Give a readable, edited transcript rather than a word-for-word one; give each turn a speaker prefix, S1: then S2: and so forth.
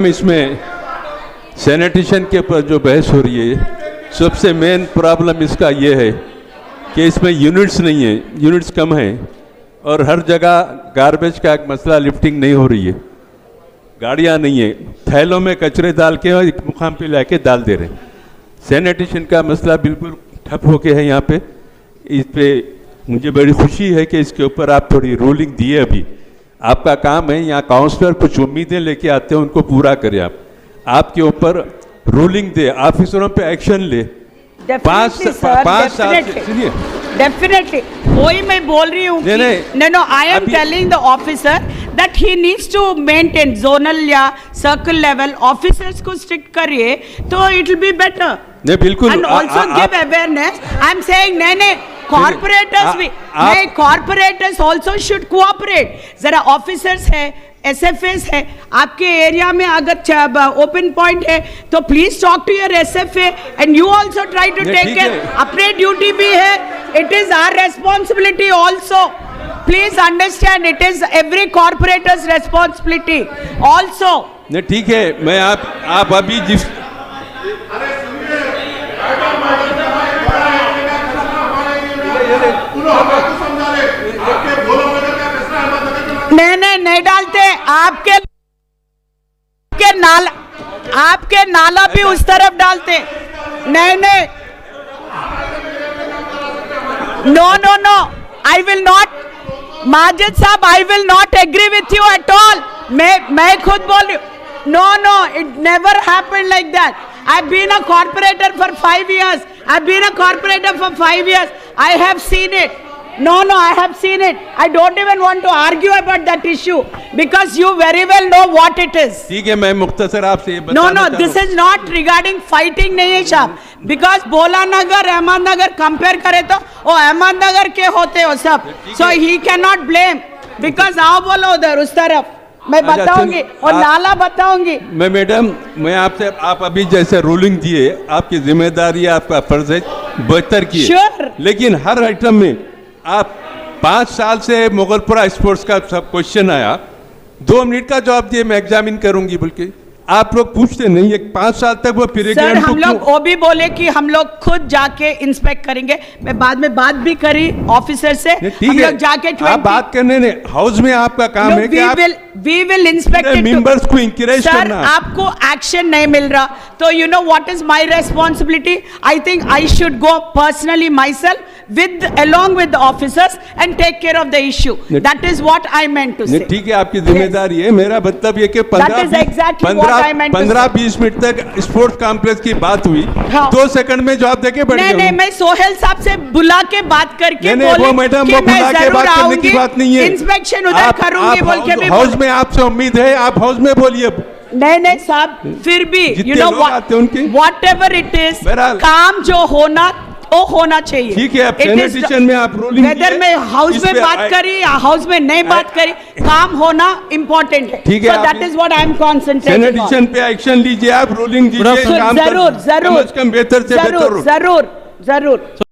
S1: इसमें सैनिटेशन के ऊपर जो बहस हो रही है, सबसे मेन प्रॉब्लम इसका ये है कि इसमें यूनिट्स नहीं है, यूनिट्स कम हैं और हर जगह गार्बेज का एक मसला, लिफ्टिंग नहीं हो रही है, गाड़ियाँ नहीं है, थैलों में कचरे डाल के और एक मुकाम पे लाके डाल दे रहे हैं। सैनिटेशन का मसला बिल्कुल ठप हो गया है यहाँ पे। इस पे मुझे बड़ी खुशी है कि इसके ऊपर आप थोड़ी रूलिंग दिए। अभी आपका काम है, यहाँ काउंसलर कुछ उम्मीदें लेके आते हैं, उनको पूरा करें। आप आपके ऊपर रूलिंग दे, ऑफिसरों पे एक्शन ले। पाँच साल सुनिए,
S2: डेफिनेटली वही मैं बोल रही हूँ। No I am telling the officer that he needs to maintain zonal या सर्कल लेवल ऑफिसर्स को स्ट्रिक्ट करिए तो इट विल बी बेटर।
S1: नहीं बिल्कुल,
S2: and also give awareness. I am saying नहीं कॉर्पोरेटर्स भी नहीं, कॉर्पोरेटर्स आल्सो शुड कोऑपरेट। जरा ऑफिसर्स है, एसएफएस है, आपके एरिया में अगर ओपन पॉइंट है तो please talk to your SFA and you also try to take care. अपने ड्यूटी भी है, it is our responsibility also. Please understand, it is every corporators responsibility also.
S1: नहीं ठीक है, मैं आप अभी जिस
S2: नहीं डालते। आपके नाला भी उस तरफ डालते। नहीं no I will not, Majid साहब I will not agree with you at all. मैं खुद बोल रही हूँ, no it never happened like that. I've been a corporator for 5 years. I've been a corporator for 5 years. I have seen it. No, I have seen it. I don't even want to argue about that issue because you very well know what it is.
S1: ठीक है, मैं मुख्तसर आपसे ये बताना
S2: No, this is not regarding fighting नहीं है साहब। Because बोला नगर, अहमदनगर कंपेयर करे तो वो अहमदनगर के होते हो सब। So he cannot blame because आओ बोलो उधर उस तरफ मैं बताऊंगी और नाला बताऊंगी।
S1: मैडम, मैं आपसे, आप अभी जैसे रूलिंग दिए, आपकी जिम्मेदारी, आपका फर्ज है बेहतर किए।
S2: Sure.
S1: लेकिन हर आइटम में आप 5 साल से मुगलपुरा स्पोर्ट्स का सब क्वेश्चन आया, 2 मिनट का जवाब दिए, मैं एग्जामिन करूंगी बोल के आप लोग पूछते नहीं है। 5 साल तक वो
S2: सर हम लोग वो भी बोले कि हम लोग खुद जाके इंस्पेक्ट करेंगे। मैं बाद में बात भी करी ऑफिसर से, हम लोग जाके
S1: आप बात करने ने हाउस में आपका काम है कि
S2: वी विल इंस्पेक्ट
S1: मेंबर्स को इंकरेज करना।
S2: आपको एक्शन नहीं मिल रहा तो you know what is my responsibility. I think I should go personally my self with along with the officers and take care of the issue. That is what I meant to say.
S1: ठीक है, आपकी जिम्मेदारी है। मेरा मतलब ये कि 15-20 minute तक स्पोर्ट्स कॉम्प्लेक्स की बात हुई, 2 सेकंड में जवाब देके बैठ गए।
S2: नहीं, मैं सोहेल साहब से बुला के बात करके
S1: वो मैडम, वो बुला के बात करने की बात नहीं है।
S2: इंस्पेक्शन उधर करूंगी बोल के भी
S1: हाउस में आपसे उम्मीद है, आप हाउस में बोलिए।
S2: नहीं साहब, फिर भी you know what ever it is, काम जो होना चाहिए।
S1: ठीक है, सैनिटेशन में आप रूलिंग
S2: वेदर में हाउस में बात करी या हाउस में नहीं बात करी, काम होना इम्पोर्टेंट है।
S1: ठीक है,
S2: so that is what I am concentrating on.
S1: Sanitation पे एक्शन लीजिए, आप रूलिंग दीजिए,
S2: जरूर
S1: बेहतर से बेहतर
S2: जरूर।